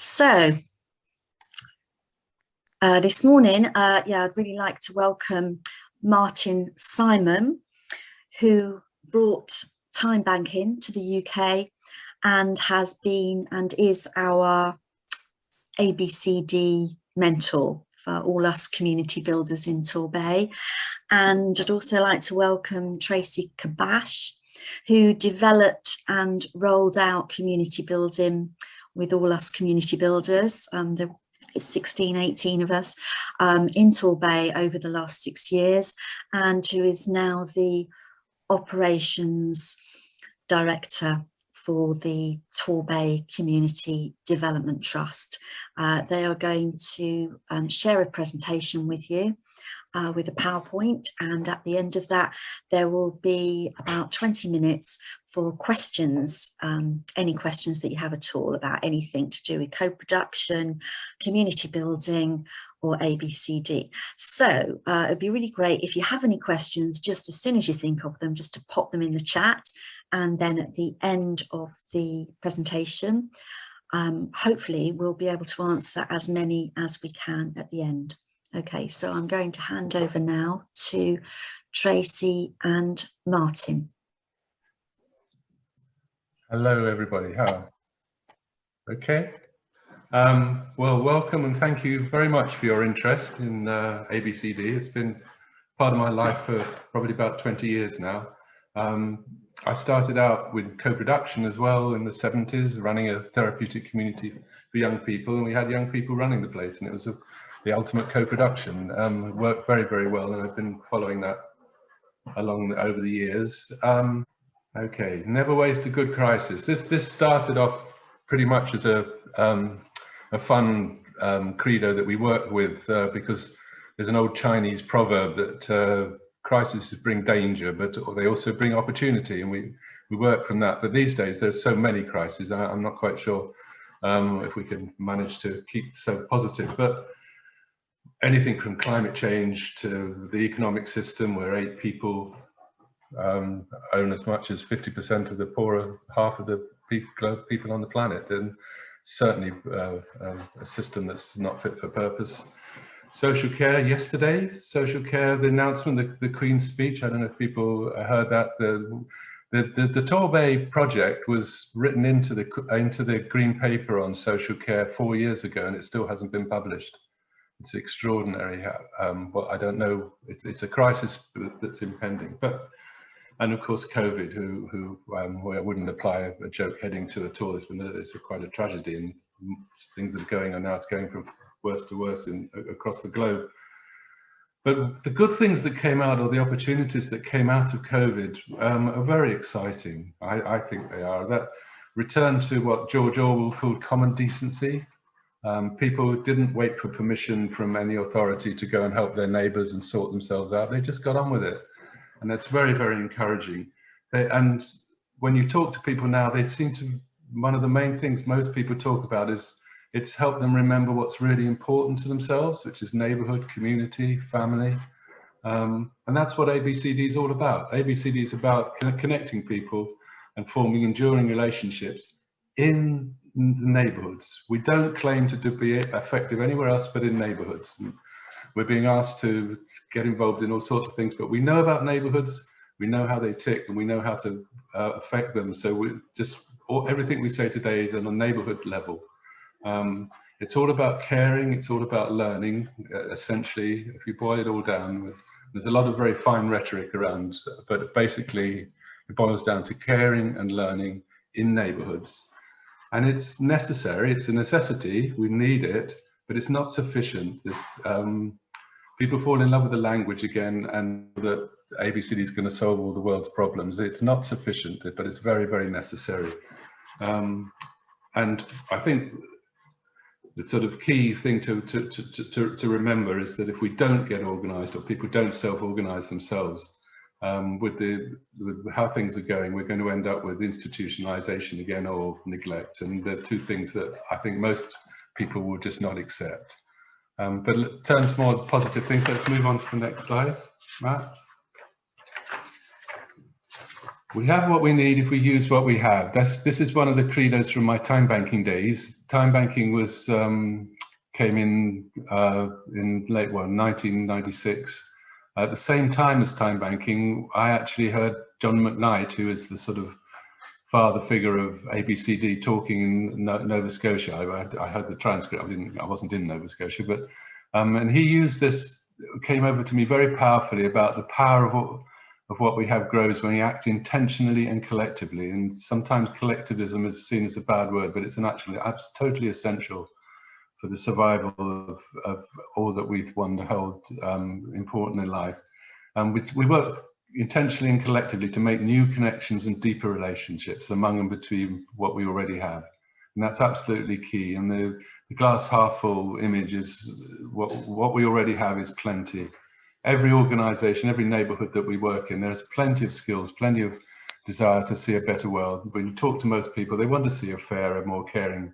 So this morning, I'd really like to welcome Martin Simon, who brought time banking to the UK and has been and is our ABCD mentor for all us community builders in Torbay. And I'd also like to welcome Tracy Kabash, who developed and rolled out community building with all us community builders. There is 16, 18 of us in Torbay over the last 6 years, and who is now the operations director for the Torbay Community Development Trust. They are going to share a presentation with you with a PowerPoint, and at the end of that there will be about 20 minutes for questions, any questions that you have at all about anything to do with co-production, community building or ABCD. So it'd be really great if you have any questions, just as soon as you think of them, just to pop them in the chat, and then at the end of the presentation hopefully we'll be able to answer as many as we can at the end. Okay, so I'm going to hand over now to Tracy and Martin. Hello, everybody. How? Okay. Well, welcome and thank you very much for your interest in ABCD. It's been part of my life for probably about 20 years now. I started out with co-production as well in the 70s, running a therapeutic community for young people, and we had young people running the place, and it was the ultimate co-production. It worked very, very well, and I've been following that along over the years. Okay, never waste a good crisis. This started off pretty much as a fun credo that we work with because there's an old Chinese proverb that crises bring danger, but they also bring opportunity, and we work from that. But these days there's so many crises, I'm not quite sure if we can manage to keep so positive. But anything from climate change to the economic system, where 8 people own as much as 50% of the poorer half of the people on the planet, and certainly a system that's not fit for purpose. Social care yesterday, social care, the announcement, the Queen's speech, I don't know if people heard that. The Torbay project was written into the Green Paper on social care 4 years ago, and it still hasn't been published. It's extraordinary. Well, I don't know, it's a crisis that's impending. And of course COVID, who I wouldn't apply a joke heading to at all. It's quite a tragedy, and things that are going on now, it's going from worse to worse across the globe. But the good things that came out, or the opportunities that came out of COVID, are very exciting. I think they are. That return to what George Orwell called common decency. People didn't wait for permission from any authority to go and help their neighbours and sort themselves out. They just got on with it. And that's very, very encouraging. And when you talk to people now, they seem to, one of the main things most people talk about is it's helped them remember what's really important to themselves, which is neighborhood, community, family. And that's what ABCD is all about. ABCD is about connecting people and forming enduring relationships in neighborhoods. We don't claim to be effective anywhere else but in neighborhoods. We're being asked to get involved in all sorts of things, but we know about neighborhoods, we know how they tick, and we know how to affect them. So everything we say today is on a neighborhood level. It's all about caring, it's all about learning, essentially. If you boil it all down, there's a lot of very fine rhetoric around, but basically it boils down to caring and learning in neighborhoods. And it's necessary, it's a necessity, we need it, but it's not sufficient. People fall in love with the language again, and that ABCD is going to solve all the world's problems. It's not sufficient, but it's very, very necessary. And I think the sort of key thing to remember is that if we don't get organised, or people don't self-organise themselves, with how things are going, we're going to end up with institutionalisation again, or neglect. And they're two things that I think most people will just not accept. But turn to more positive things. Let's move on to the next slide, Matt. We have what we need if we use what we have. This is one of the credos from my time banking days. Time banking was came in late 1996. At the same time as time banking, I actually heard John McKnight, who is the sort of father figure of ABCD, talking in Nova Scotia. I heard the transcript. I wasn't in Nova Scotia, but and he used this. Came over to me very powerfully about the power of what we have grows when we act intentionally and collectively. And sometimes collectivism is seen as a bad word, but it's totally essential for the survival of all that we've wanted to hold important in life. And we work intentionally and collectively to make new connections and deeper relationships among and between what we already have. And that's absolutely key. And the glass half full image is what we already have is plenty. Every organization, every neighborhood that we work in, there's plenty of skills, plenty of desire to see a better world. When you talk to most people, they want to see a fairer, more caring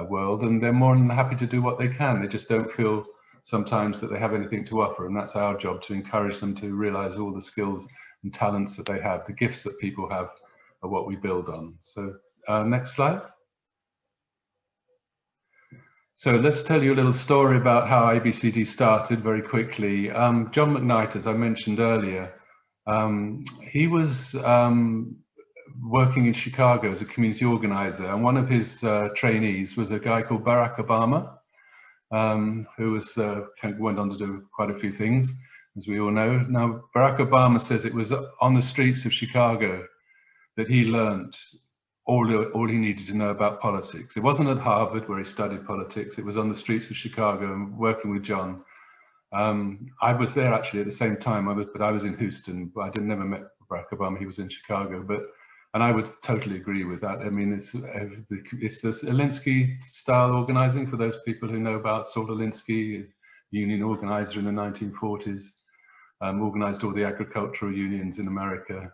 world, and they're more than happy to do what they can. They just don't feel sometimes that they have anything to offer, and that's our job, to encourage them to realize all the skills and talents that they have, the gifts that people have are what we build on. So next slide. So let's tell you a little story about how ABCD started very quickly. John McKnight, as I mentioned earlier, he was working in Chicago as a community organizer, and one of his trainees was a guy called Barack Obama, who went on to do quite a few things, as we all know. Now, Barack Obama says it was on the streets of Chicago that he learned all he needed to know about politics. It wasn't at Harvard where he studied politics. It was on the streets of Chicago and working with John. I was there actually at the same time, but I was in Houston, but I never met Barack Obama. He was in Chicago, and I would totally agree with that. I mean, it's this Alinsky style organizing, for those people who know about Saul Alinsky, union organizer in the 1940s, organized all the agricultural unions in America.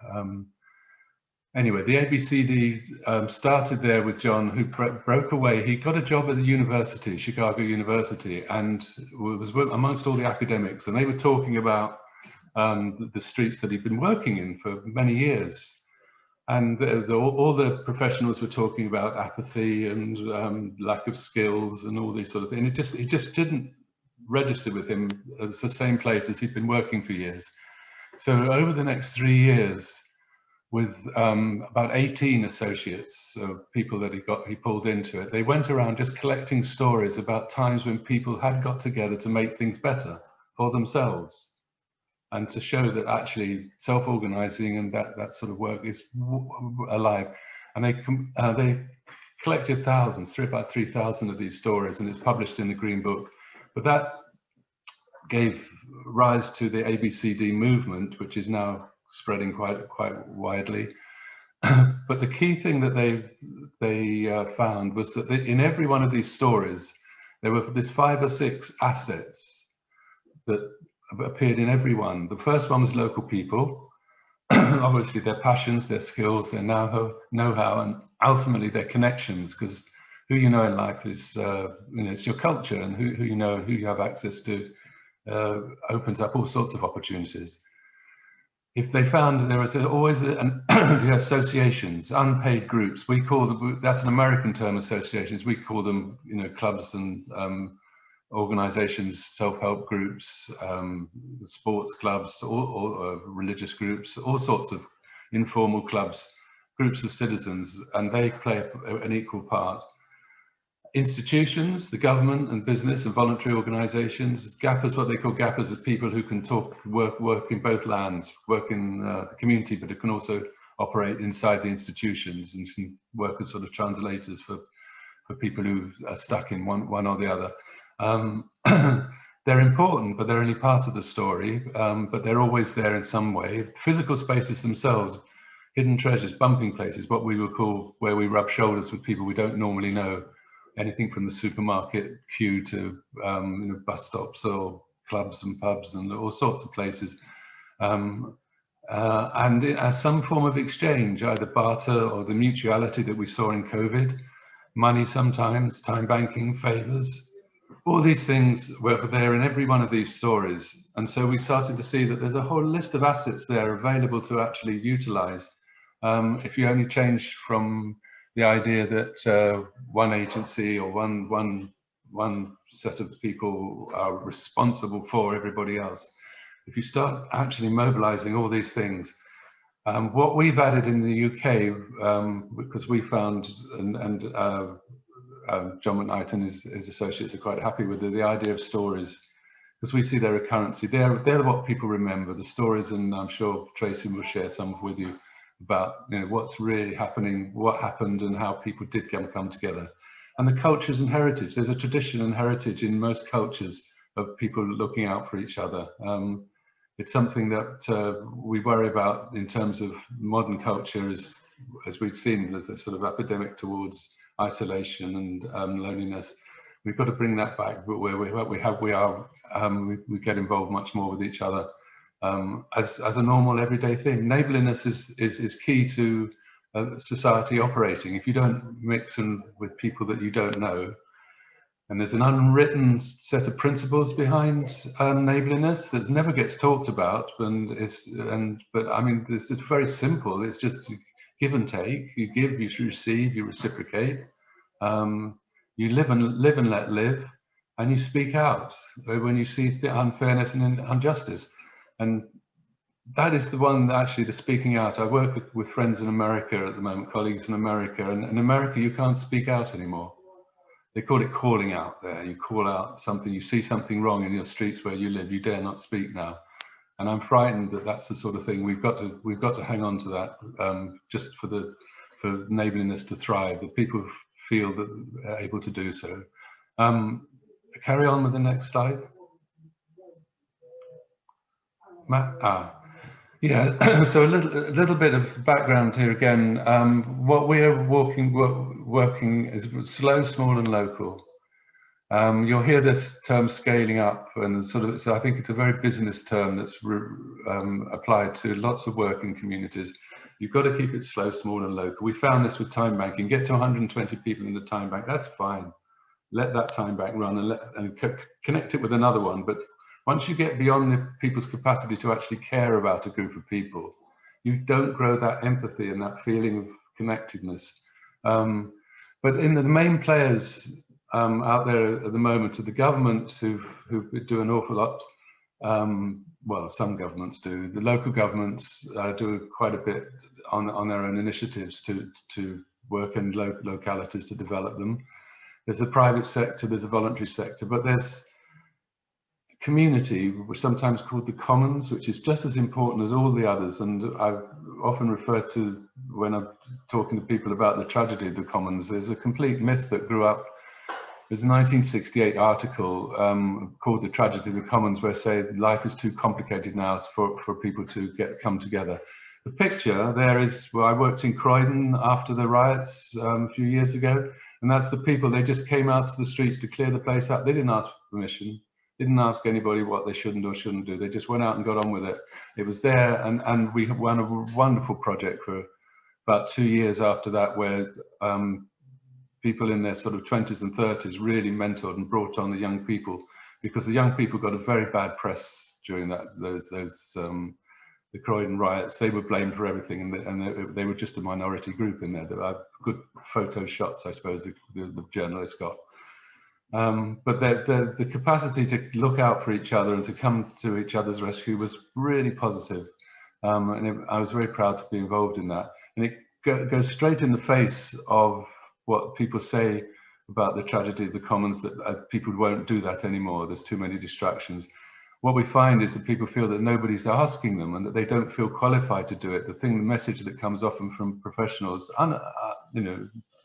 Anyway, the ABCD started there with John, who broke away. He got a job at the university, Chicago University, and was amongst all the academics, and they were talking about the streets that he'd been working in for many years. And all the professionals were talking about apathy and lack of skills and all these sort of things. It just didn't register with him as the same place as he'd been working for years. So over the next 3 years, with about 18 associates, so people that he pulled into it, they went around just collecting stories about times when people had got together to make things better for themselves, and to show that actually self-organizing and that sort of work is alive. And they collected thousands, about 3,000 of these stories, and it's published in the Green Book. But that gave rise to the ABCD movement, which is now spreading quite widely. But the key thing that they found was that in every one of these stories, there were these 5 or 6 assets that appeared in every one. The first one was local people, obviously their passions, their skills, their know-how, and ultimately their connections, because who you know in life is, it's your culture, and who you know and who you have access to opens up all sorts of opportunities. If they found there was always the associations, unpaid groups, we call them, that's an American term, associations, we call them, clubs and organizations, self-help groups, sports clubs, or religious groups, all sorts of informal clubs, groups of citizens, and they play an equal part. Institutions, the government and business and voluntary organizations, gappers, what they call gappers, are people who can work in both lands, work in the community, but who can also operate inside the institutions and can work as sort of translators for people who are stuck in one or the other. They're important, but they're only part of the story, but they're always there in some way. Physical spaces themselves, hidden treasures, bumping places, what we would call where we rub shoulders with people we don't normally know. Anything from the supermarket queue to bus stops or clubs and pubs and all sorts of places. And as some form of exchange, either barter or the mutuality that we saw in COVID, money sometimes, time banking, favors, all these things were there in every one of these stories. And so we started to see that there's a whole list of assets there available to actually utilize If you only change from the idea that one agency or one set of people are responsible for everybody else, if you start actually mobilizing all these things, what we've added in the UK, because we found, and John McKnight and his associates are quite happy with the idea of stories, because we see their recurrency. They're what people remember, the stories, and I'm sure Tracy will share some with you about what's really happening, what happened, and how people did come together. And the cultures and heritage. There's a tradition and heritage in most cultures of people looking out for each other. It's something that we worry about in terms of modern culture, as we've seen, there's a sort of epidemic towards isolation and loneliness. We've got to bring that back, but where we get involved much more with each other as a normal everyday thing. Neighbourliness is key to society operating. If you don't mix with people that you don't know, and there's an unwritten set of principles behind neighbourliness that never gets talked about, but I mean, it's very simple. It's just give and take. You give, you receive, you reciprocate. You live and let live, and you speak out when you see the unfairness and injustice. And that is the one, actually, the speaking out. I work with friends in America at the moment, colleagues in America, and in America you can't speak out anymore. They call it calling out there. You call out something, you see something wrong in your streets where you live, you dare not speak now. And I'm frightened that that's the sort of thing we've got to hang on to that, just for neighbourliness to thrive, that people feel that they're able to do so. Carry on with the next slide. Matt? Yeah, so a little bit of background here again. What we are working is slow, small and local. You'll hear this term scaling up, and so I think it's a very business term that's applied to lots of working communities. You've got to keep it slow, small and local. We found this with time banking. Get to 120 people in the time bank, that's fine. Let that time bank run and connect it with another one. But once you get beyond the people's capacity to actually care about a group of people, you don't grow that empathy and that feeling of connectedness. But in the main players out there at the moment are the government who do an awful lot. Well, some governments do. The local governments do quite a bit on their own initiatives to work in localities to develop them. There's a private sector, there's a voluntary sector, but there's community, which is sometimes called the commons, which is just as important as all the others. And I often refer to, when I'm talking to people about the tragedy of the commons, there's a complete myth that grew up. There's a 1968 article called The Tragedy of the Commons, where say life is too complicated now for people to come together. The picture there is, well, I worked in Croydon after the riots a few years ago, and that's the people. They just came out to the streets to clear the place up. They didn't ask for permission, didn't ask anybody what they shouldn't or shouldn't do. They just went out and got on with it. It was there, and we won a wonderful project for about 2 years after that, where people in their sort of 20s and 30s really mentored and brought on the young people, because the young people got a very bad press during the Croydon riots. They were blamed for everything, and they were just a minority group in there. There are good photo shots, I suppose, the journalists got. But the capacity to look out for each other and to come to each other's rescue was really positive. And I was very proud to be involved in that. And it goes straight in the face of what people say about the tragedy of the commons, that people won't do that anymore. There's too many distractions. What we find is that people feel that nobody's asking them and that they don't feel qualified to do it. The message that comes often from professionals,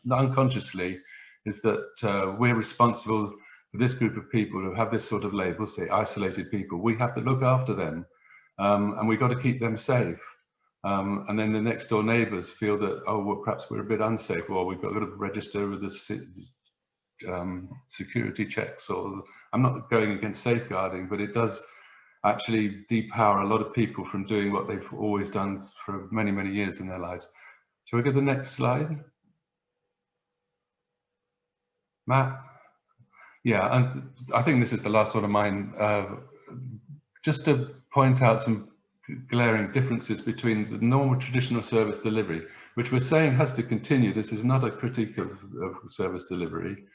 unconsciously, is that we're responsible for this group of people who have this sort of label, say isolated people. We have to look after them, and we've got to keep them safe. And then the next door neighbours feel that, oh, well, perhaps we're a bit unsafe, or we've got to register with the security checks. Or I'm not going against safeguarding, but it does actually depower a lot of people from doing what they've always done for many, many years in their lives. Shall we get the next slide? Matt? Yeah, and I think this is the last one of mine. Just to point out some glaring differences between the normal traditional service delivery, which we're saying has to continue. This is not a critique of service delivery.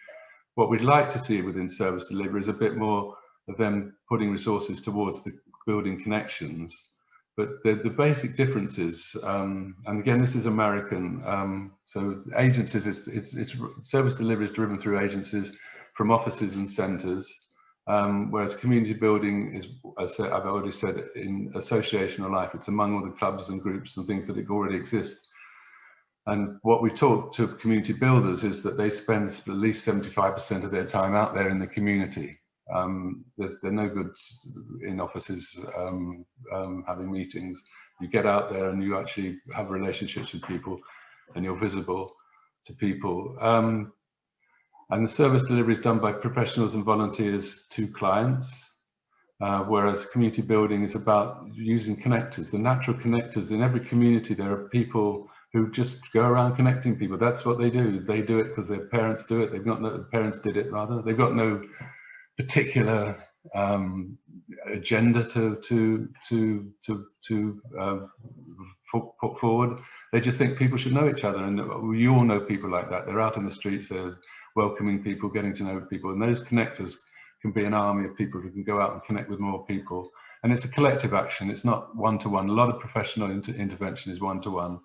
What we'd like to see within service delivery is a bit more of them putting resources towards the building connections. But the basic differences, and again, this is American, so agencies, it's service delivery is driven through agencies from offices and centres, whereas community building is, as I've already said, in associational life. It's among all the clubs and groups and things that already exist. And what we talk to community builders is that they spend at least 75% of their time out there in the community. They're no good in offices having meetings. You get out there and you actually have relationships with people and you're visible to people. And the service delivery is done by professionals and volunteers to clients, whereas community building is about using connectors, the natural connectors. In every community there are people who just go around connecting people. That's what they do. They do it because their parents do it. They've got no, parents did it rather. They've got no particular agenda to put forward. They just think people should know each other, and we all know people like that. They're out in the streets, they're welcoming people, getting to know people, and those connectors can be an army of people who can go out and connect with more people. And it's a collective action. It's not one-to-one. A lot of professional intervention is one-to-one.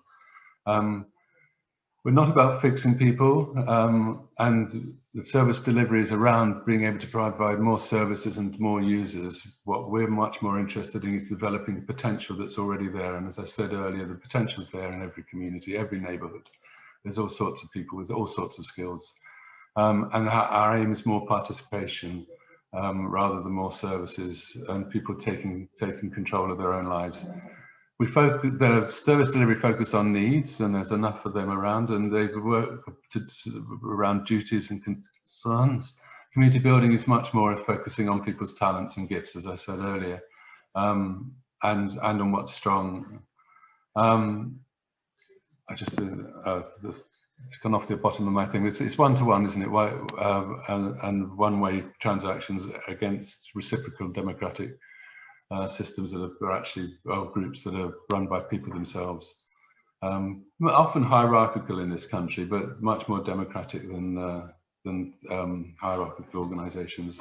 We're not about fixing people, and the service delivery is around being able to provide more services and more users. What we're much more interested in is developing the potential that's already there. And as I said earlier, the potential's there in every community, every neighbourhood. There's all sorts of people with all sorts of skills. And our aim is more participation rather than more services and people taking control of their own lives. We focus, the service delivery focus on needs, and there's enough of them around, and they work around duties and concerns. Community building is much more focusing on people's talents and gifts, as I said earlier, and on what's strong. I just it's gone off the bottom of my thing. It's one-to-one, isn't it? And one-way transactions against reciprocal democratic systems that are actually groups that are run by people themselves. Often hierarchical in this country, but much more democratic than hierarchical organisations.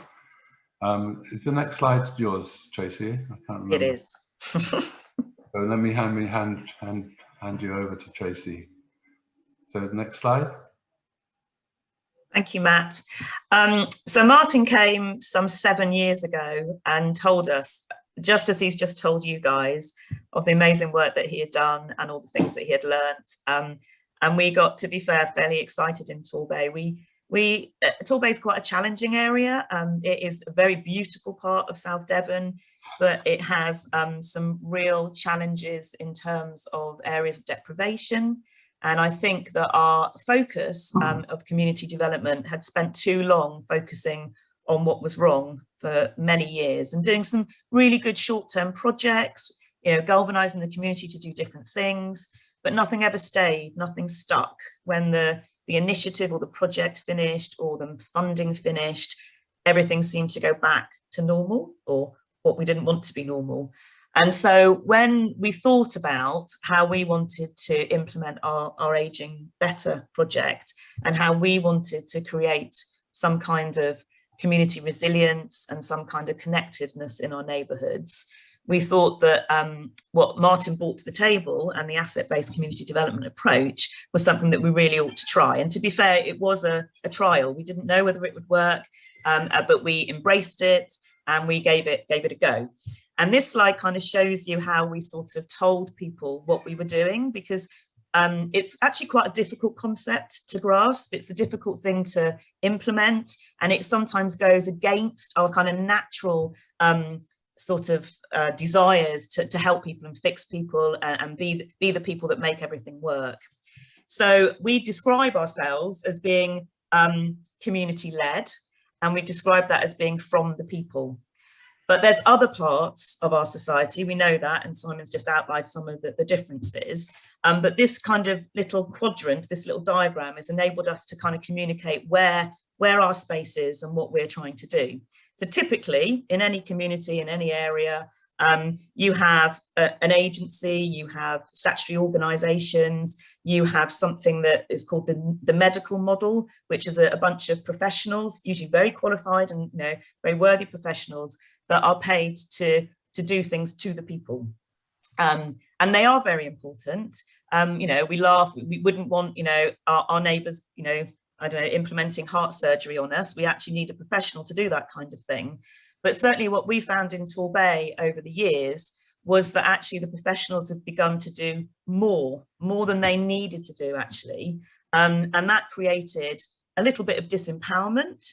Is the next slide yours, Tracy? I can't remember. It is. So let me hand you over to Tracy. So the next slide. Thank you, Matt. So Martin came some 7 years ago and told us, just as he's just told you guys, of the amazing work that he had done and all the things that he had learnt. And we got, to be fair, fairly excited in Torbay. Torbay is quite a challenging area. It is a very beautiful part of South Devon, but it has some real challenges in terms of areas of deprivation. And I think that our focus of community development had spent too long focusing on what was wrong for many years and doing some really good short-term projects, galvanizing the community to do different things, but nothing ever stayed, nothing stuck. When the initiative or the project finished or the funding finished, everything seemed to go back to normal, or what we didn't want to be normal. And so when we thought about how we wanted to implement our Ageing Better project and how we wanted to create some kind of community resilience and some kind of connectedness in our neighbourhoods, we thought that what Martin brought to the table and the asset-based community development approach was something that we really ought to try. And to be fair, it was a trial. We didn't know whether it would work, but we embraced it and we gave it a go. And this slide kind of shows you how we sort of told people what we were doing, because it's actually quite a difficult concept to grasp. It's a difficult thing to implement, and it sometimes goes against our kind of natural sort of desires to help people and fix people and be the people that make everything work. So we describe ourselves as being community-led, and we describe that as being from the people. But there's other parts of our society, we know that, and Simon's just outlined some of the differences. But this kind of little quadrant, this little diagram, has enabled us to kind of communicate where our space is and what we're trying to do. So typically, in any community, in any area, You have an agency, you have statutory organisations, you have something that is called the medical model, which is a bunch of professionals, usually very qualified and very worthy professionals that are paid to do things to the people. And they are very important. We laugh, we wouldn't want, our neighbours, I don't know, implementing heart surgery on us. We actually need a professional to do that kind of thing. But certainly what we found in Torbay over the years was that actually the professionals have begun to do more than they needed to do, actually. And that created a little bit of disempowerment.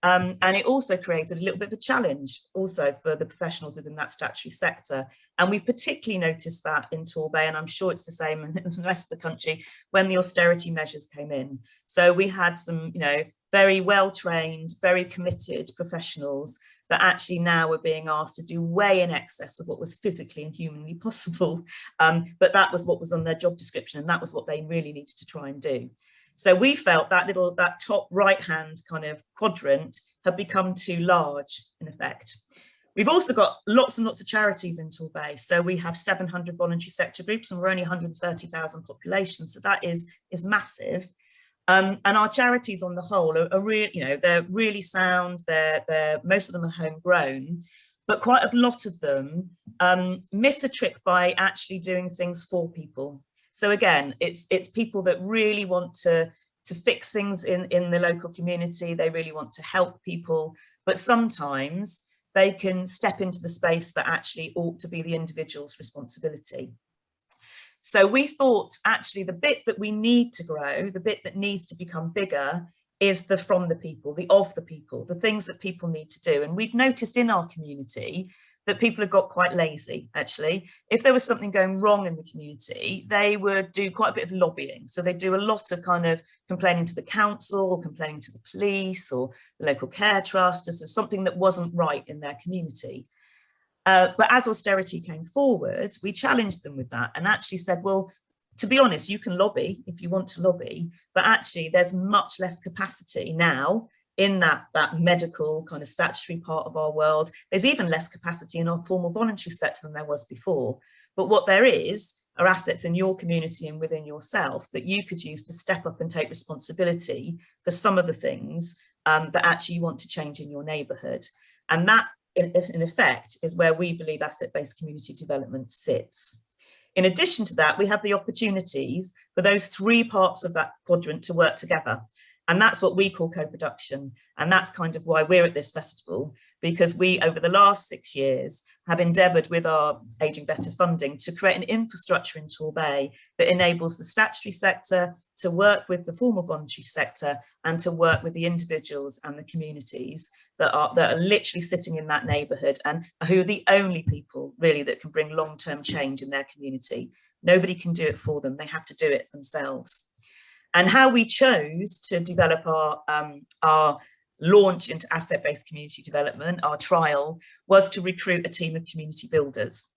And it also created a little bit of a challenge also for the professionals within that statutory sector. And we particularly noticed that in Torbay, and I'm sure it's the same in the rest of the country, when the austerity measures came in. So we had some, very well-trained, very committed professionals that actually now were being asked to do way in excess of what was physically and humanly possible. But that was what was on their job description, and that was what they really needed to try and do. So we felt that top right-hand kind of quadrant had become too large, in effect. We've also got lots and lots of charities in Torbay. So we have 700 voluntary sector groups, and we're only 130,000 population. So that is massive. And our charities on the whole are really, they're really sound. They're most of them are homegrown, but quite a lot of them miss a trick by actually doing things for people. So again, it's people that really want to fix things in the local community. They really want to help people, but sometimes they can step into the space that actually ought to be the individual's responsibility. So we thought actually the bit that we need to grow, the bit that needs to become bigger, is the from the people, the of the people, the things that people need to do. And we've noticed in our community that people have got quite lazy, actually. If there was something going wrong in the community, they would do quite a bit of lobbying. So they do a lot of kind of complaining to the council, or complaining to the police or the local care trust as to something that wasn't right in their community. But as austerity came forward, we challenged them with that and actually said, well, to be honest, you can lobby if you want to lobby, but actually there's much less capacity now in that medical kind of statutory part of our world. There's even less capacity in our formal voluntary sector than there was before. But what there is are assets in your community and within yourself that you could use to step up and take responsibility for some of the things that actually you want to change in your neighbourhood. And that, in effect, is where we believe asset-based community development sits. In addition to that, we have the opportunities for those three parts of that quadrant to work together. And that's what we call co-production. And that's kind of why we're at this festival, because we, over the last 6 years, have endeavoured with our Ageing Better funding to create an infrastructure in Torbay that enables the statutory sector to work with the formal voluntary sector and to work with the individuals and the communities that are literally sitting in that neighbourhood and who are the only people really that can bring long-term change in their community. Nobody can do it for them. They have to do it themselves. And how we chose to develop our launch into asset-based community development, our trial, was to recruit a team of community builders.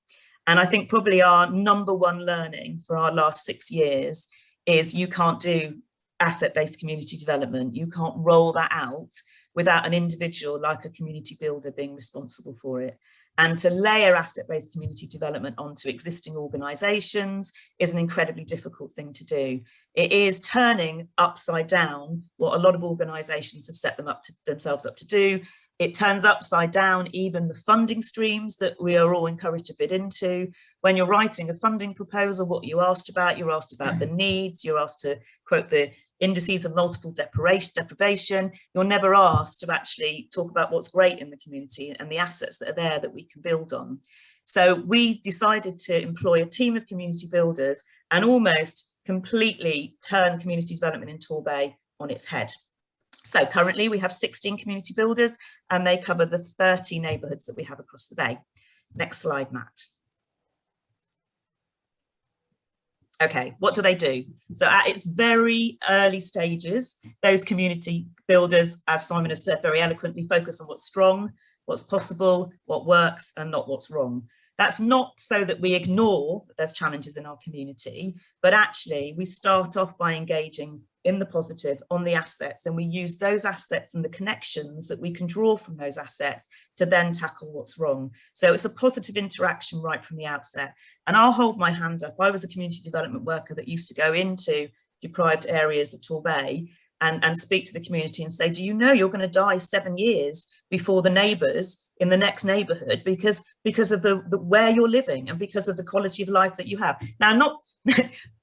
And I think probably our number one learning for our last 6 years is you can't do asset-based community development. You can't roll that out without an individual like a community builder being responsible for it. And to layer asset-based community development onto existing organisations is an incredibly difficult thing to do. It is turning upside down what a lot of organisations have set themselves up to do. It turns upside down even the funding streams that we are all encouraged to bid into. When you're writing a funding proposal, what you're asked about the needs, you're asked to quote the indices of multiple deprivation. You're never asked to actually talk about what's great in the community and the assets that are there that we can build on. So we decided to employ a team of community builders and almost completely turn community development in Torbay on its head. So currently we have 16 community builders and they cover the 30 neighbourhoods that we have across the bay. Next slide, Matt. Okay, what do they do? So at its very early stages, those community builders, as Simon has said very eloquently, focus on what's strong, what's possible, what works, and not what's wrong. That's not so that we ignore that there's challenges in our community, but actually we start off by engaging in the positive on the assets, and we use those assets and the connections that we can draw from those assets to then tackle what's wrong. So it's a positive interaction right from the outset. And I'll hold my hand up. I was a community development worker that used to go into deprived areas of Torbay and speak to the community and say, do you know you're going to die 7 years before the neighbours in the next neighbourhood because of the where you're living and because of the quality of life that you have. Now, not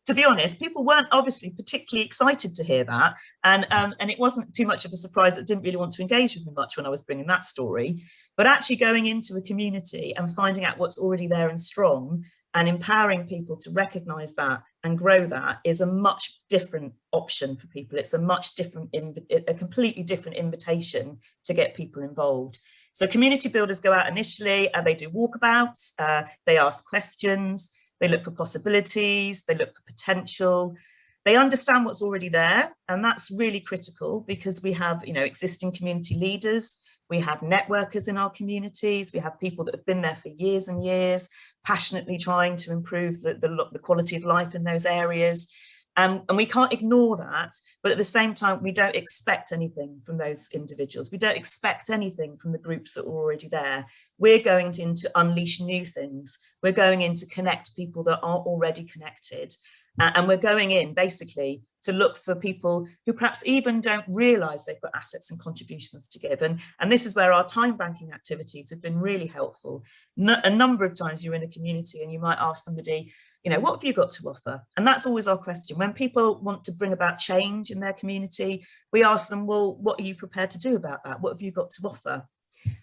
to be honest, people weren't obviously particularly excited to hear that, and it wasn't too much of a surprise that didn't really want to engage with me much when I was bringing that story. But actually going into a community and finding out what's already there and strong and empowering people to recognise that and grow that is a much different option for people. It's a much different, a completely different invitation to get people involved. So community builders go out initially and they do walkabouts, they ask questions, they look for possibilities, they look for potential, they understand what's already there. And that's really critical because we have, you know, existing community leaders, we have networkers in our communities, we have people that have been there for years and years, passionately trying to improve the quality of life in those areas. And we can't ignore that, but at the same time, we don't expect anything from those individuals. We don't expect anything from the groups that are already there. We're going in to unleash new things. We're going in to connect people that are already connected. And we're going in basically to look for people who perhaps even don't realise they've got assets and contributions to give. And this is where our time banking activities have been really helpful. A number of times you're in a community and you might ask somebody, you know, what have you got to offer? And that's always our question. When people want to bring about change in their community, we ask them, well, what are you prepared to do about that? What have you got to offer?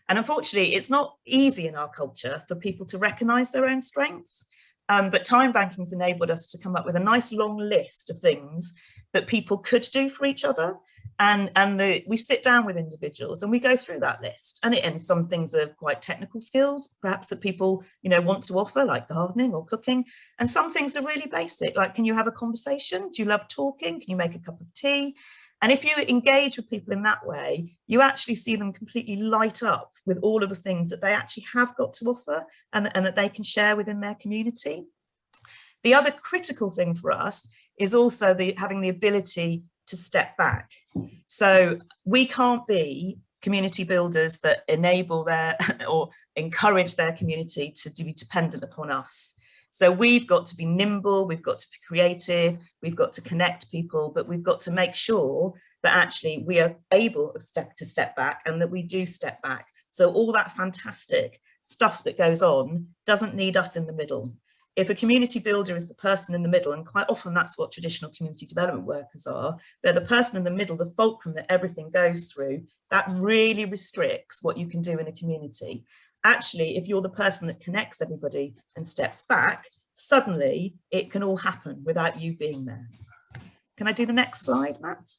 And unfortunately, it's not easy in our culture for people to recognise their own strengths. But time banking's enabled us to come up with a nice long list of things that people could do for each other. And we sit down with individuals and we go through that list. And some things are quite technical skills, perhaps that people, you know, want to offer, like gardening or cooking. And some things are really basic, like, can you have a conversation? Do you love talking? Can you make a cup of tea? And if you engage with people in that way, you actually see them completely light up with all of the things that they actually have got to offer and that they can share within their community. The other critical thing for us is also having the ability to step back. So we can't be community builders that enable or encourage their community to be dependent upon us. So we've got to be nimble, we've got to be creative, we've got to connect people, but we've got to make sure that actually we are able to step back and that we do step back. So all that fantastic stuff that goes on doesn't need us in the middle. If a community builder is the person in the middle, and quite often that's what traditional community development workers are, they're the person in the middle, the fulcrum that everything goes through, that really restricts what you can do in a community. Actually, if you're the person that connects everybody and steps back, suddenly it can all happen without you being there. Can I do the next slide, Matt?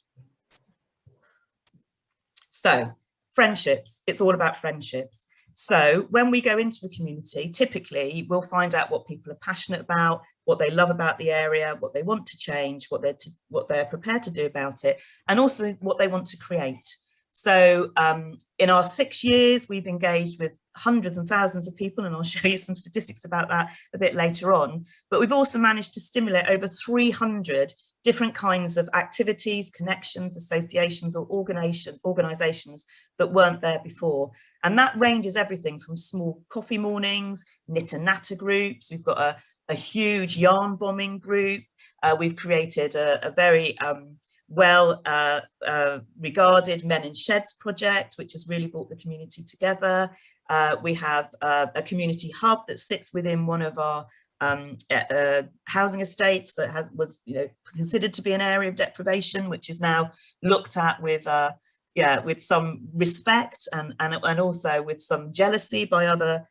So, friendships, it's all about friendships. So when we go into a community, typically we'll find out what people are passionate about, what they love about the area, what they want to change, what they're prepared to do about it, and also what they want to create. So in our 6 years, we've engaged with hundreds and thousands of people, and I'll show you some statistics about that a bit later on. But we've also managed to stimulate over 300 different kinds of activities, connections, associations, or organisations that weren't there before. And that ranges everything from small coffee mornings, knitter natter groups. We've got a huge yarn bombing group. We've created a very regarded Men in Sheds project, which has really brought the community together. We have a community hub that sits within one of our housing estates that was considered to be an area of deprivation, which is now looked at with some respect and also with some jealousy by other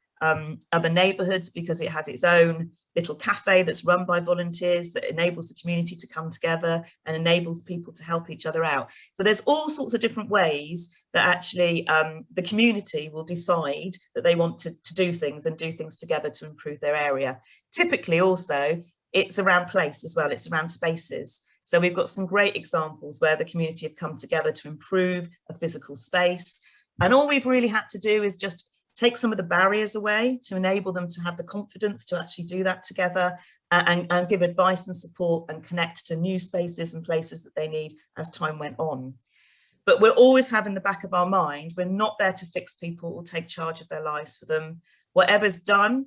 neighbourhoods, because it has its own little cafe that's run by volunteers that enables the community to come together and enables people to help each other out. So there's all sorts of different ways that actually the community will decide that they want to do things and do things together to improve their area. Typically also, it's around place as well, it's around spaces. So we've got some great examples where the community have come together to improve a physical space. And all we've really had to do is just take some of the barriers away to enable them to have the confidence to actually do that together, and give advice and support and connect to new spaces and places that they need as time went on. But we'll always have in the back of our mind, we're not there to fix people or take charge of their lives for them. Whatever's done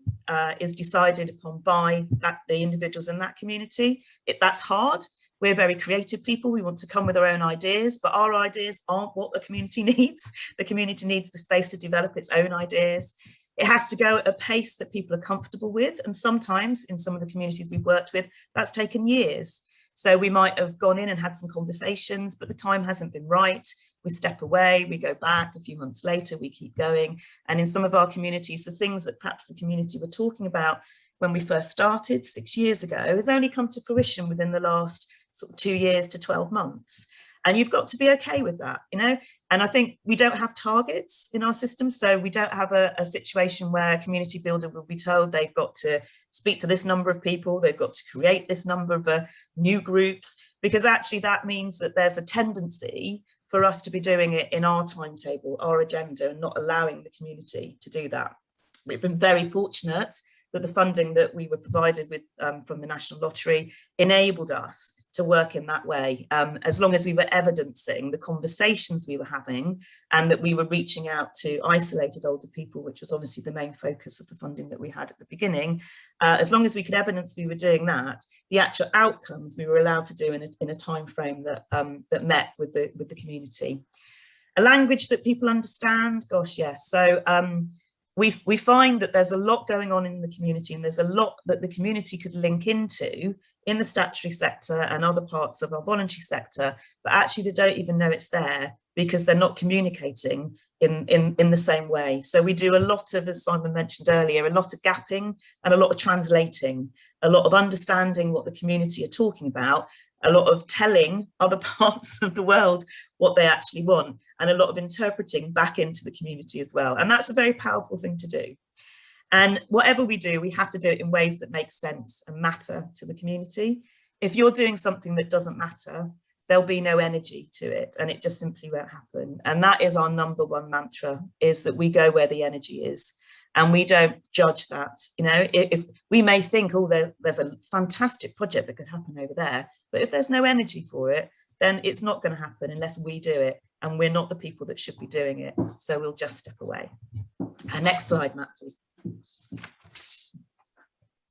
is decided upon by the individuals in that community. That's hard. We're very creative people. We want to come with our own ideas, but our ideas aren't what the community needs. The community needs the space to develop its own ideas. It has to go at a pace that people are comfortable with. And sometimes in some of the communities we've worked with, that's taken years. So we might have gone in and had some conversations, but the time hasn't been right. We step away, we go back a few months later, we keep going. And in some of our communities, the things that perhaps the community were talking about when we first started 6 years ago has only come to fruition within the last sort of 2 years to 12 months. And you've got to be okay with that, you know? And I think we don't have targets in our system. So we don't have a situation where a community builder will be told they've got to speak to this number of people, they've got to create this number of new groups, because actually that means that there's a tendency for us to be doing it in our timetable, our agenda, and not allowing the community to do that. We've been very fortunate that the funding that we were provided with from the National Lottery enabled us to work in that way, as long as we were evidencing the conversations we were having and that we were reaching out to isolated older people, which was obviously the main focus of the funding that we had at the beginning. As long as we could evidence we were doing that, the actual outcomes we were allowed to do in a time frame that, that met with the community. A language that people understand, gosh, yes. So we find that there's a lot going on in the community, and there's a lot that the community could link into in the statutory sector and other parts of our voluntary sector, but actually they don't even know it's there because they're not communicating in the same way. So we do a lot of, as Simon mentioned earlier, a lot of gapping and a lot of translating, a lot of understanding what the community are talking about, a lot of telling other parts of the world what they actually want, and a lot of interpreting back into the community as well. And that's a very powerful thing to do. And whatever we do, we have to do it in ways that make sense and matter to the community. If you're doing something that doesn't matter, there'll be no energy to it, and it just simply won't happen. And that is our number one mantra, is that we go where the energy is. And we don't judge that. You know, if we may think, oh, there's a fantastic project that could happen over there, but if there's no energy for it, then it's not going to happen unless we do it. And we're not the people that should be doing it. So we'll just step away. Next slide, Matt, please.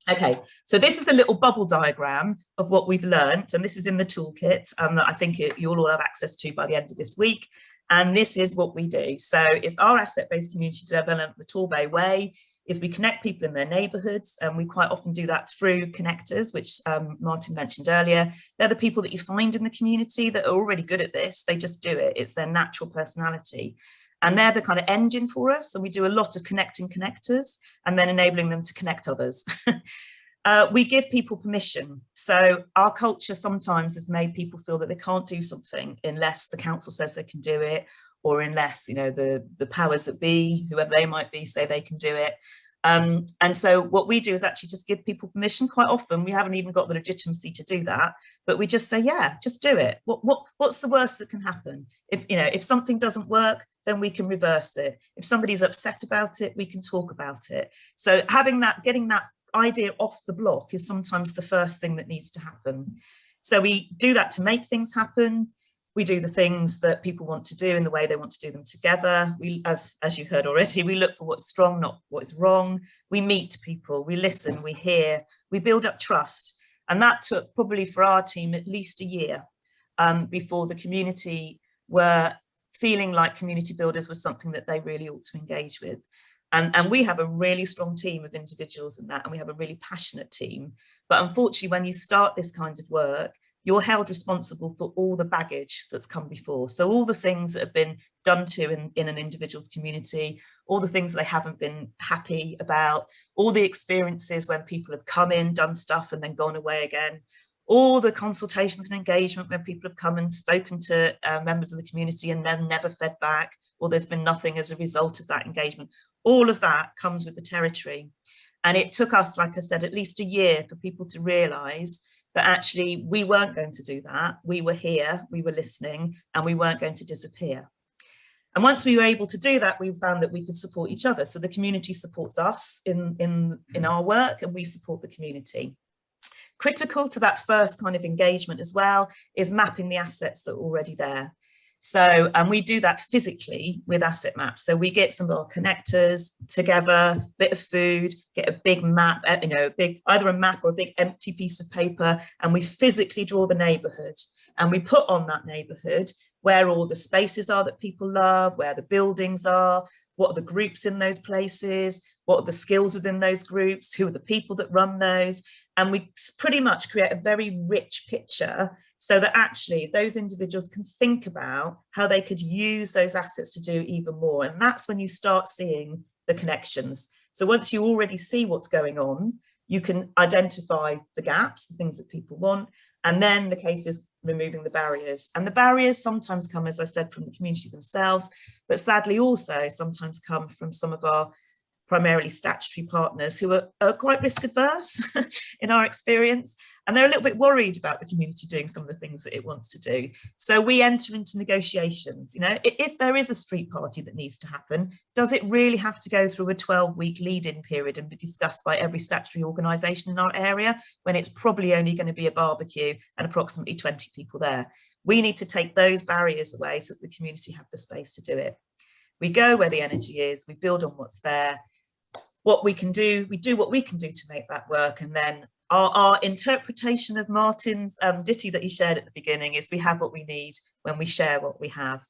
Okay, so this is the little bubble diagram of what we've learned. And this is in the toolkit that I think you'll all have access to by the end of this week. And this is what we do. So it's our asset-based community development, the Torbay way, is we connect people in their neighbourhoods, and we quite often do that through connectors, which Martin mentioned earlier. They're the people that you find in the community that are already good at this. They just do it. It's their natural personality. And they're the kind of engine for us. And we do a lot of connecting connectors and then enabling them to connect others. We give people permission. So our culture sometimes has made people feel that they can't do something unless the council says they can do it, or unless, you know, the powers that be, whoever they might be, say they can do it. And so what we do is actually just give people permission. Quite often we haven't even got the legitimacy to do that, but we just say, yeah, just do it. What's the worst that can happen? If, you know, if something doesn't work, then we can reverse it. If somebody's upset about it, we can talk about it. So having that, getting that idea off the block is sometimes the first thing that needs to happen. So we do that to make things happen. We do the things that people want to do in the way they want to do them together. We, as you heard already, we look for what's strong, not what is wrong. We meet people, we listen, we hear, we build up trust. And that took probably for our team at least a year before the community were feeling like community builders was something that they really ought to engage with. And we have a really strong team of individuals in that, and we have a really passionate team. But unfortunately, when you start this kind of work, you're held responsible for all the baggage that's come before. So all the things that have been done to in an individual's community, all the things they haven't been happy about, all the experiences when people have come in, done stuff and then gone away again, all the consultations and engagement when people have come and spoken to members of the community and then never fed back, or there's been nothing as a result of that engagement. All of that comes with the territory. And it took us, like I said, at least a year for people to realise that actually we weren't going to do that. We were here, we were listening, and we weren't going to disappear. And once we were able to do that, we found that we could support each other. So the community supports us in our work, and we support the community. Critical to that first kind of engagement as well is mapping the assets that are already there. So, and we do that physically with asset maps. So we get some of our connectors together, bit of food, get a big map, you know, either a map or a big empty piece of paper, and we physically draw the neighborhood. And we put on that neighborhood where all the spaces are that people love, where the buildings are, what are the groups in those places, what are the skills within those groups, who are the people that run those. And we pretty much create a very rich picture so that actually those individuals can think about how they could use those assets to do even more. And that's when you start seeing the connections. So once you already see what's going on, you can identify the gaps, the things that people want. And then the case is removing the barriers. And the barriers sometimes come, as I said, from the community themselves, but sadly also sometimes come from some of our primarily statutory partners who are quite risk averse in our experience, and they're a little bit worried about the community doing some of the things that it wants to do. So we enter into negotiations. You know, if there is a street party that needs to happen, does it really have to go through a 12-week lead-in period and be discussed by every statutory organisation in our area when it's probably only going to be a barbecue and approximately 20 people there? We need to take those barriers away so that the community have the space to do it. We go where the energy is, we build on what's there. What we can do, we do what we can do to make that work. And then our interpretation of Martin's ditty that he shared at the beginning is we have what we need when we share what we have.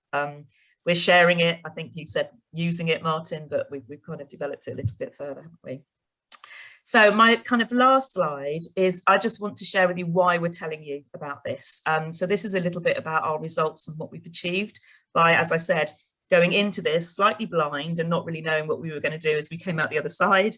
We're sharing it. I think you said using it, Martin, but we've kind of developed it a little bit further, haven't we? So my kind of last slide is I just want to share with you why we're telling you about this. So this is a little bit about our results and what we've achieved by, as I said, going into this slightly blind and not really knowing what we were going to do as we came out the other side,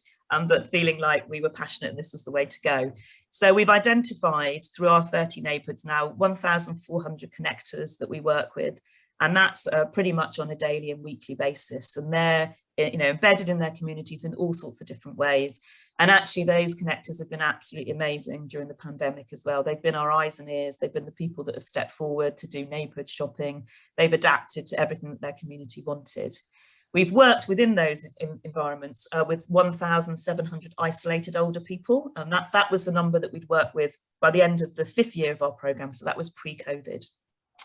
but feeling like we were passionate and this was the way to go. So we've identified through our 30 neighbourhoods now 1,400 connectors that we work with, and that's pretty much on a daily and weekly basis, and they're, you know, embedded in their communities in all sorts of different ways. And actually those connectors have been absolutely amazing during the pandemic as well. They've been our eyes and ears. They've been the people that have stepped forward to do neighbourhood shopping. They've adapted to everything that their community wanted. We've worked within those environments with 1,700 isolated older people, and that was the number that we'd worked with by the end of the 5th year of our programme, so that was pre-COVID.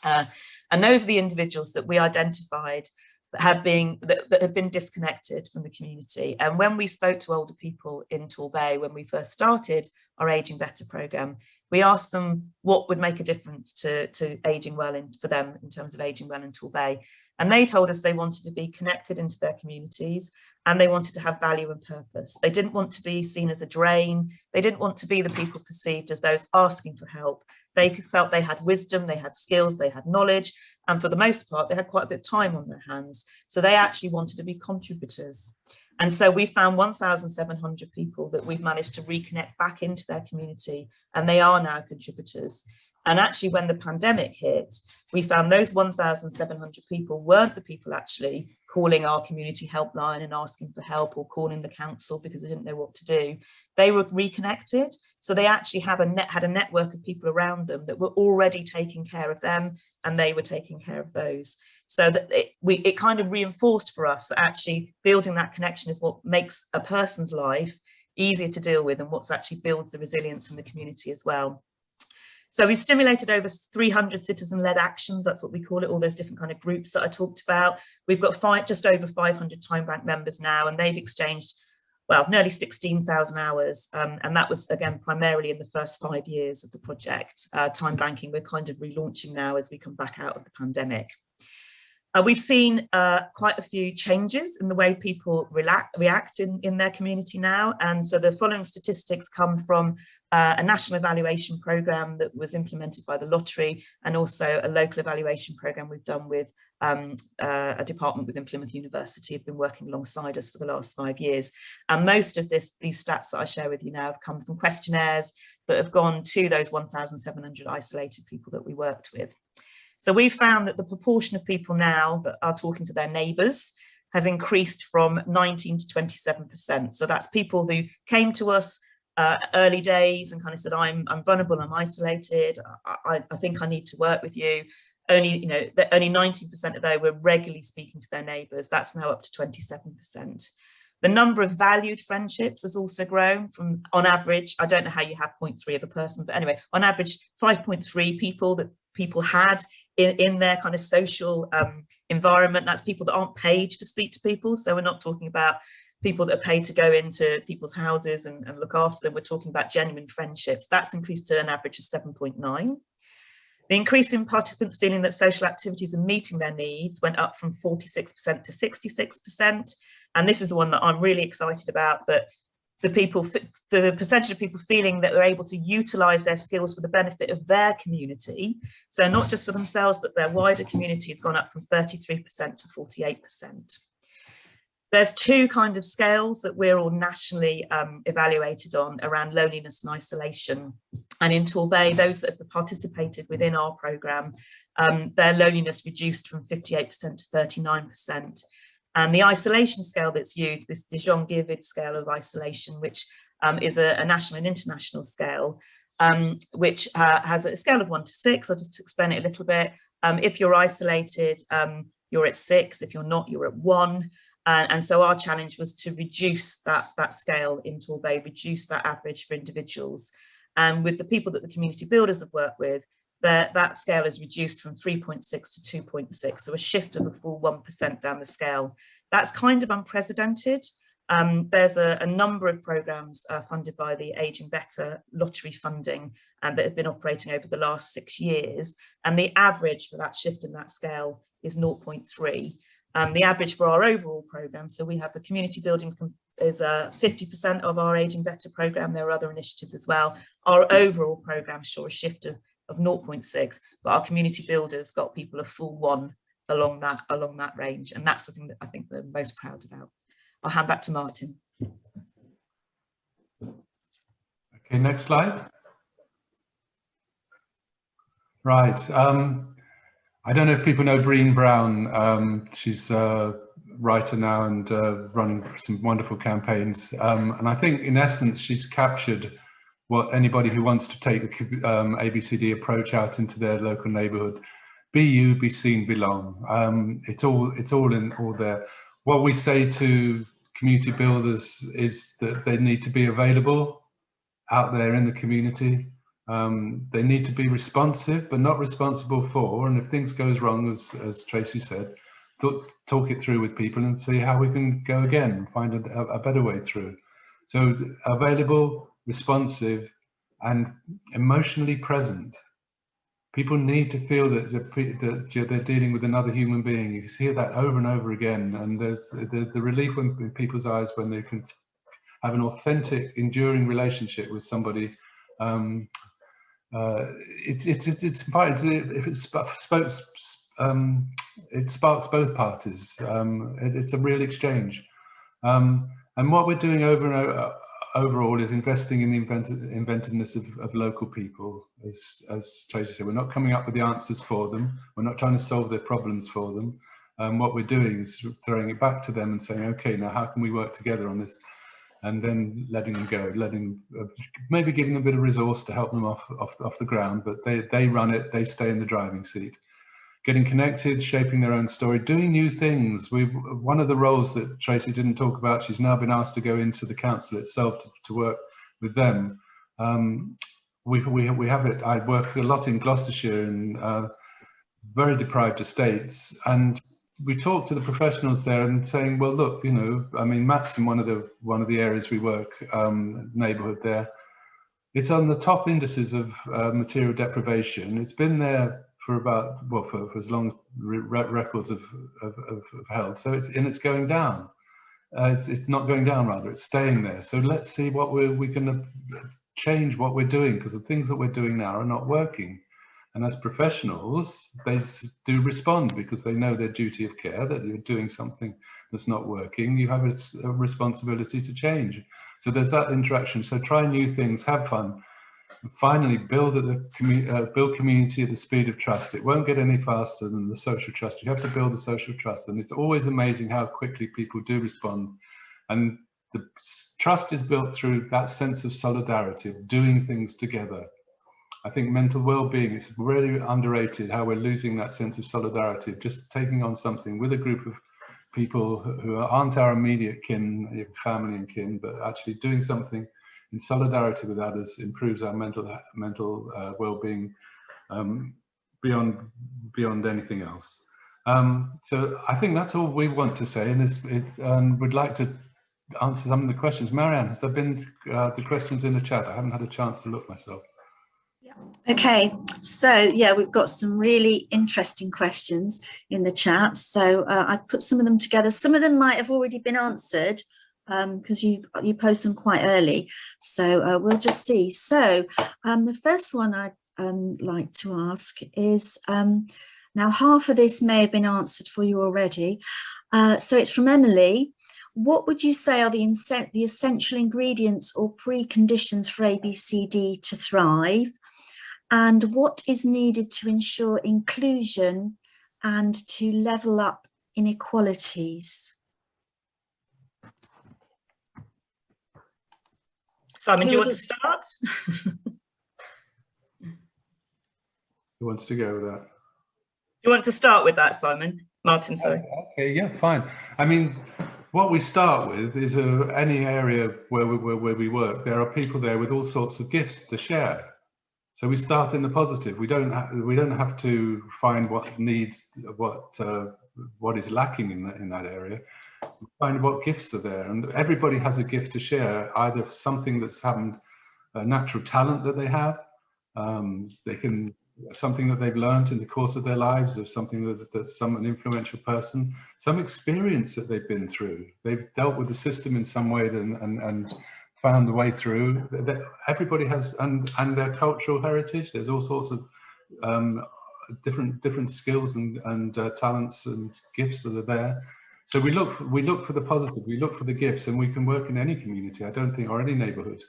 And those are the individuals that we identified that have been disconnected from the community. And when we spoke to older people in Torbay, when we first started our Ageing Better programme, we asked them what would make a difference to ageing well for them in terms of ageing well in Torbay. And they told us they wanted to be connected into their communities and they wanted to have value and purpose. They didn't want to be seen as a drain. They didn't want to be the people perceived as those asking for help. They felt they had wisdom, they had skills, they had knowledge, and for the most part, they had quite a bit of time on their hands. So they actually wanted to be contributors. And so we found 1,700 people that we've managed to reconnect back into their community, and they are now contributors. And actually, when the pandemic hit, we found those 1,700 people weren't the people actually calling our community helpline and asking for help or calling the council because they didn't know what to do. They were reconnected. So they actually had a network of people around them that were already taking care of them, and they were taking care of those. So that it kind of reinforced for us that actually building that connection is what makes a person's life easier to deal with and what's actually builds the resilience in the community as well. So we've stimulated over 300 citizen-led actions, that's what we call it, all those different kind of groups that I talked about. We've got just over 500 Time Bank members now, and they've exchanged, well, nearly 16,000 hours. And that was, again, primarily in the first 5 years of the project. Time banking, we're kind of relaunching now as we come back out of the pandemic. We've seen quite a few changes in the way people react in their community now. And so the following statistics come from a national evaluation programme that was implemented by the lottery, and also a local evaluation programme we've done with a department within Plymouth University, have been working alongside us for the last 5 years. And most of these stats that I share with you now have come from questionnaires that have gone to those 1,700 isolated people that we worked with. So we found that the proportion of people now that are talking to their neighbours has increased from 19 to 27%. So that's people who came to us early days and kind of said, I'm vulnerable, I'm isolated, I think I need to work with you. only, you know, that only 19% of those were regularly speaking to their neighbours. That's now up to 27%. The number of valued friendships has also grown from, on average, I don't know how you have 0.3 of a person, but anyway, on average, 5.3 people that people had in their kind of social environment. That's people that aren't paid to speak to people. So we're not talking about people that are paid to go into people's houses and look after them. We're talking about genuine friendships. That's increased to an average of 7.9. The increase in participants feeling that social activities are meeting their needs went up from 46% to 66%. And this is the one that I'm really excited about, that the percentage of people feeling that they're able to utilise their skills for the benefit of their community, so not just for themselves, but their wider community, has gone up from 33% to 48%. There's two kind of scales that we're all nationally evaluated on around loneliness and isolation. And in Torbay, those that have participated within our programme, their loneliness reduced from 58% to 39%. And the isolation scale that's used, this de Jonge-Gierig scale of isolation, which is a national and international scale, which has a scale of 1 to 6. I'll just explain it a little bit. If you're isolated, you're at 6. If you're not, you're at 1. And so our challenge was to reduce that scale in Torbay, reduce that average for individuals. And with the people that the community builders have worked with, that scale is reduced from 3.6 to 2.6, so a shift of a full 1% down the scale. That's kind of unprecedented. There's a number of programmes funded by the Ageing Better lottery funding that have been operating over the last 6 years, and the average for that shift in that scale is 0.3. The average for our overall programme, so we have the community building is 50% of our Ageing Better programme. There are other initiatives as well. Our overall programme saw a shift of 0.6, but our community builders got people a full 1 along that range, and that's something that I think they're most proud about. I'll hand back to Martin. Okay, next slide. Right. I don't know if people know Breen Brown. She's a writer now and running some wonderful campaigns. And I think in essence, she's captured what anybody who wants to take the ABCD approach out into their local neighbourhood. Be you, be seen, belong. It's all there. What we say to community builders is that they need to be available out there in the community. They need to be responsive, but not responsible for. And if things goes wrong, as Tracy said, talk it through with people and see how we can go again, find a better way through. So available, responsive, and emotionally present. People need to feel that they're dealing with another human being. You hear that over and over again, and there's the relief in people's eyes when they can have an authentic, enduring relationship with somebody. It sparks both parties. It's a real exchange, and what we're doing overall is investing in the inventiveness of local people. As Tracy said, we're not coming up with the answers for them. We're not trying to solve their problems for them. What we're doing is throwing it back to them and saying, okay, now how can we work together on this? And then letting them go, maybe giving them a bit of resource to help them off the ground, but they run it, they stay in the driving seat. Getting connected, shaping their own story, doing new things. One of the roles that Tracy didn't talk about, she's now been asked to go into the council itself to work with them. We have it. I work a lot in Gloucestershire in very deprived estates, and we talk to the professionals there and saying, well, look, you know, I mean, Matt's in one of the areas we work, neighbourhood there. It's on the top indices of material deprivation. It's been there for about, well, for as long as records have held. So it's going down. It's not going down, rather, it's staying there. So let's see what we're going to change what we're doing, because the things that we're doing now are not working. And as professionals, they do respond because they know their duty of care, that you're doing something that's not working. You have a responsibility to change. So there's that interaction. So try new things, have fun. And finally, build community at the speed of trust. It won't get any faster than the social trust. You have to build the social trust. And it's always amazing how quickly people do respond. And the trust is built through that sense of solidarity, of doing things together. I think mental well-being is really underrated, how we're losing that sense of solidarity, of just taking on something with a group of people who aren't our immediate kin, family and kin, but actually doing something in solidarity with others improves our mental well-being beyond anything else. So I think that's all we want to say, and we'd like to answer some of the questions. Marianne, has there been the questions in the chat? I haven't had a chance to look myself. Okay, so yeah, we've got some really interesting questions in the chat. So I've put some of them together. Some of them might have already been answered because you post them quite early. So we'll just see. So the first one I'd like to ask is, now half of this may have been answered for you already. So it's from Emily. What would you say are the essential ingredients or preconditions for ABCD to thrive? And what is needed to ensure inclusion and to level up inequalities? Simon, do you want to start? Who wants to go with that? You want to start with that, Simon? Martin, sorry. Okay, yeah, fine. I mean, what we start with is any area where we work, there are people there with all sorts of gifts to share. So we start in the positive. We don't have to find what is lacking in that area. We find what gifts are there, and everybody has a gift to share. Either something that's happened, a natural talent that they have, something that they've learned in the course of their lives, or something that's an influential person, some experience that they've been through. They've dealt with the system in some way and found the way through. Everybody has, and their cultural heritage. There's all sorts of different skills and talents and gifts that are there. So we look for the positive. We look for the gifts, and we can work in any community. I don't think, or any neighbourhood.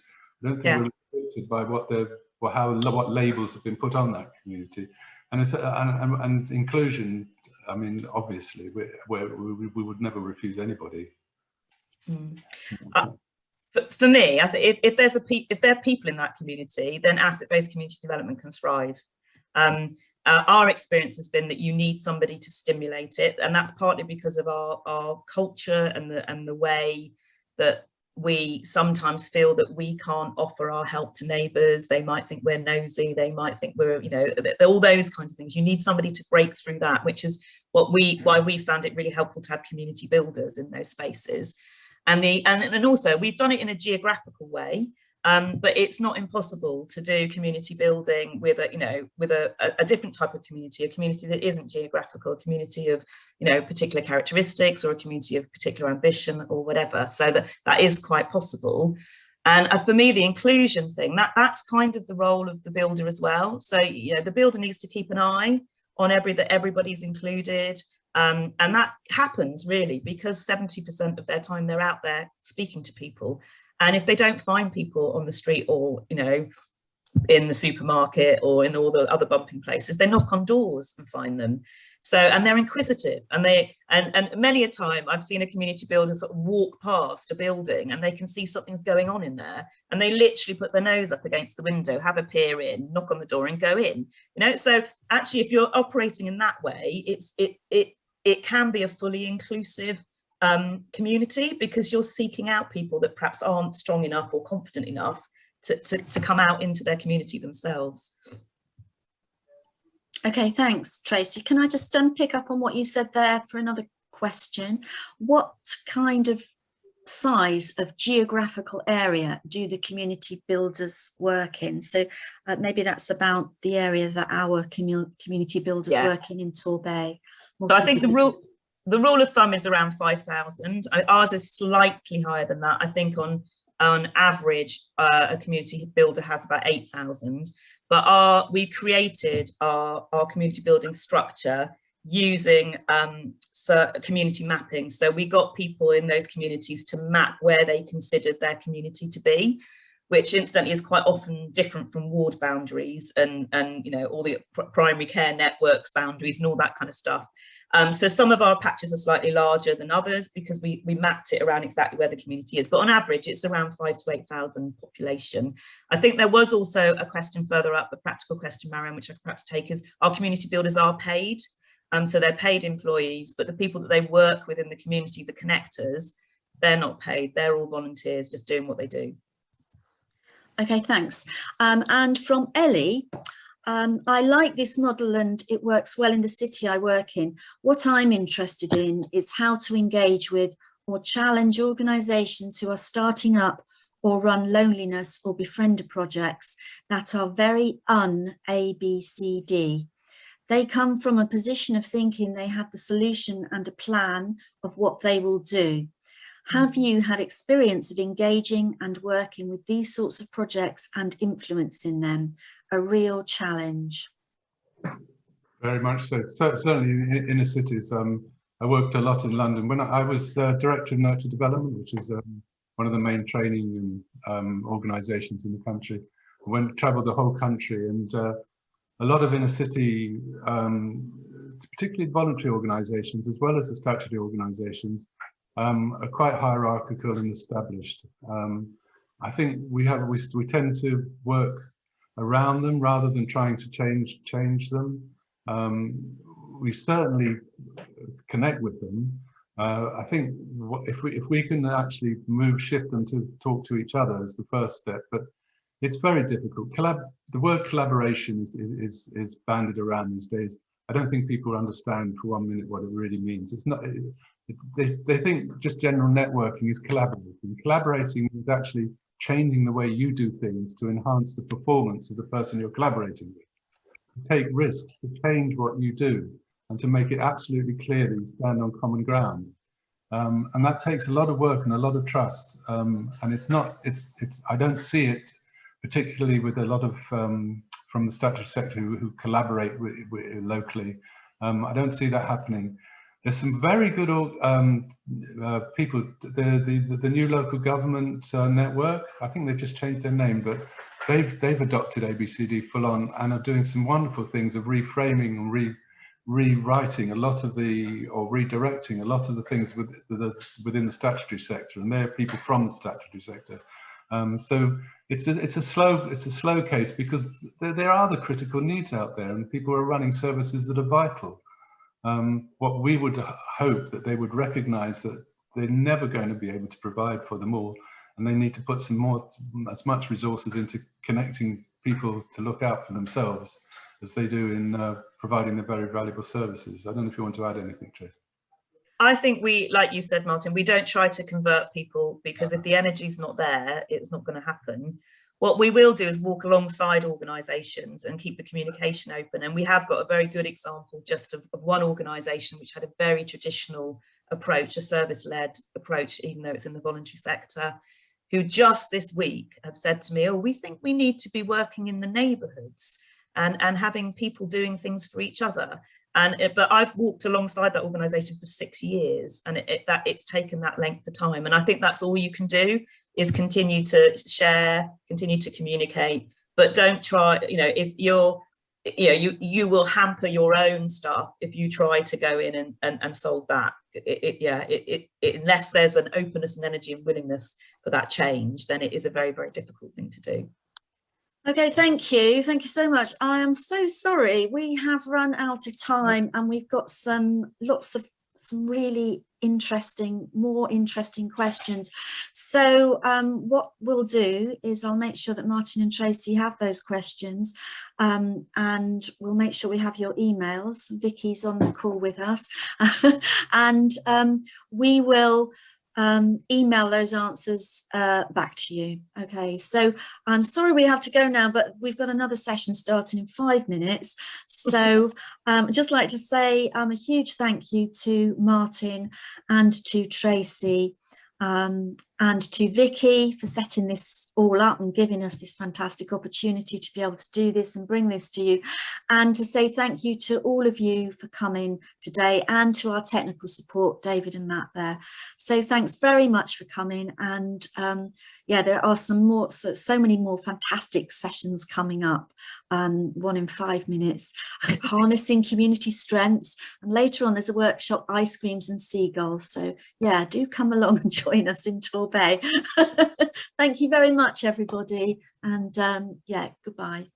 I don't think we're restricted by what labels have been put on that community. And and inclusion. I mean, obviously, we would never refuse anybody. For me, I think if there are people in that community, then asset-based community development can thrive. Our experience has been that you need somebody to stimulate it, and that's partly because of our culture and the way that we sometimes feel that we can't offer our help to neighbours. They might think we're nosy, they might think we're, all those kinds of things. You need somebody to break through that, which is why we found it really helpful to have community builders in those spaces. And also we've done it in a geographical way, but it's not impossible to do community building with a different type of community, a community that isn't geographical, a community of particular characteristics, or a community of particular ambition or whatever. So that is quite possible. And for me, the inclusion thing, that's kind of the role of the builder as well. So the builder needs to keep an eye on that everybody's included. And that happens really because 70% of their time they're out there speaking to people. And if they don't find people on the street or, in the supermarket or in all the other bumping places, they knock on doors and find them. So, and they're inquisitive, and many a time I've seen a community builder sort of walk past a building and they can see something's going on in there, and they literally put their nose up against the window, have a peer in, knock on the door and go in, So actually, if you're operating in that way, it can be a fully inclusive community, because you're seeking out people that perhaps aren't strong enough or confident enough to come out into their community themselves. Okay, thanks, Tracy. Can I just pick up on what you said there for another question? What kind of size of geographical area do the community builders work in? So maybe that's about the area that our community builders work in Torbay. So I think the rule of thumb is around 5,000. Ours is slightly higher than that. I think on average, a community builder has about 8,000. But we created our community building structure using community mapping. So we got people in those communities to map where they considered their community to be, which incidentally is quite often different from ward boundaries and all the primary care networks boundaries and all that kind of stuff. So some of our patches are slightly larger than others because we mapped it around exactly where the community is. But on average, it's around 5,000 to 8,000 population. I think there was also a question further up, a practical question, Marianne, which I could perhaps take, is our community builders are paid. So they're paid employees, but the people that they work with in the community, the connectors, they're not paid. They're all volunteers just doing what they do. Okay, thanks. And from Ellie, I like this model and it works well in the city I work in. What I'm interested in is how to engage with or challenge organisations who are starting up or run loneliness or befriender projects that are very un-ABCD. They come from a position of thinking they have the solution and a plan of what they will do. Have you had experience of engaging and working with these sorts of projects and influencing them? A real challenge. Very much so. Certainly in inner cities. I worked a lot in London when I was Director of Nurture Development, which is one of the main training organisations in the country. I travelled the whole country, and a lot of inner city, particularly voluntary organisations as well as the statutory organisations, are quite hierarchical and established. I think we tend to work around them rather than trying to change them. We certainly connect with them. I think if we can actually shift them to talk to each other is the first step, but it's very difficult. The word collaboration is bandied around these days. I don't think people understand for 1 minute what it really means. It's not. They think just general networking is collaborating. Collaborating is actually changing the way you do things to enhance the performance of the person you're collaborating with. To take risks, to change what you do, and to make it absolutely clear that you stand on common ground. And that takes a lot of work and a lot of trust. And I don't see it particularly with a lot of from the statutory sector who collaborate with locally. I don't see that happening. There's some very good people. The new local government network, I think they've just changed their name, but they've adopted ABCD full on and are doing some wonderful things of reframing and rewriting a lot of redirecting a lot of the things within the statutory sector, and they're people from the statutory sector. So it's a slow case because there are the critical needs out there, and people are running services that are vital. What we would hope that they would recognise that they're never going to be able to provide for them all, and they need to put as much resources into connecting people to look out for themselves as they do in providing the very valuable services. I don't know if you want to add anything, Trace. I think like you said, Martin, we don't try to convert people, because if the energy's not there, it's not going to happen. What we will do is walk alongside organisations and keep the communication open. And we have got a very good example just of one organisation which had a very traditional approach, a service-led approach, even though it's in the voluntary sector, who just this week have said to me, oh, we think we need to be working in the neighbourhoods and having people doing things for each other. But I've walked alongside that organisation for 6 years, and it's taken that length of time. And I think that's all you can do, is continue to share, continue to communicate, but don't try, if you will hamper your own stuff if you try to go in and solve that. Unless there's an openness and energy and willingness for that change, then it is a very, very difficult thing to do. Okay, thank you so much. I am so sorry we have run out of time, and we've got lots of really more interesting questions. So what we'll do is I'll make sure that Martin and Tracy have those questions, and we'll make sure we have your emails. Vicky's on the call with us, and we will email those answers back to you. Okay, so I'm sorry we have to go now, but we've got another session starting in 5 minutes. So I'd just like to say a huge thank you to Martin and to Tracy, and and to Vicky for setting this all up and giving us this fantastic opportunity to be able to do this and bring this to you, and to say thank you to all of you for coming today, and to our technical support, David and Matt there. So thanks very much for coming, and yeah, there are so many more fantastic sessions coming up. 1 in 5 minutes, harnessing community strengths, and later on there's a workshop, ice creams and seagulls. So yeah, do come along and join us in Torbay. Thank you very much, everybody, and yeah, goodbye.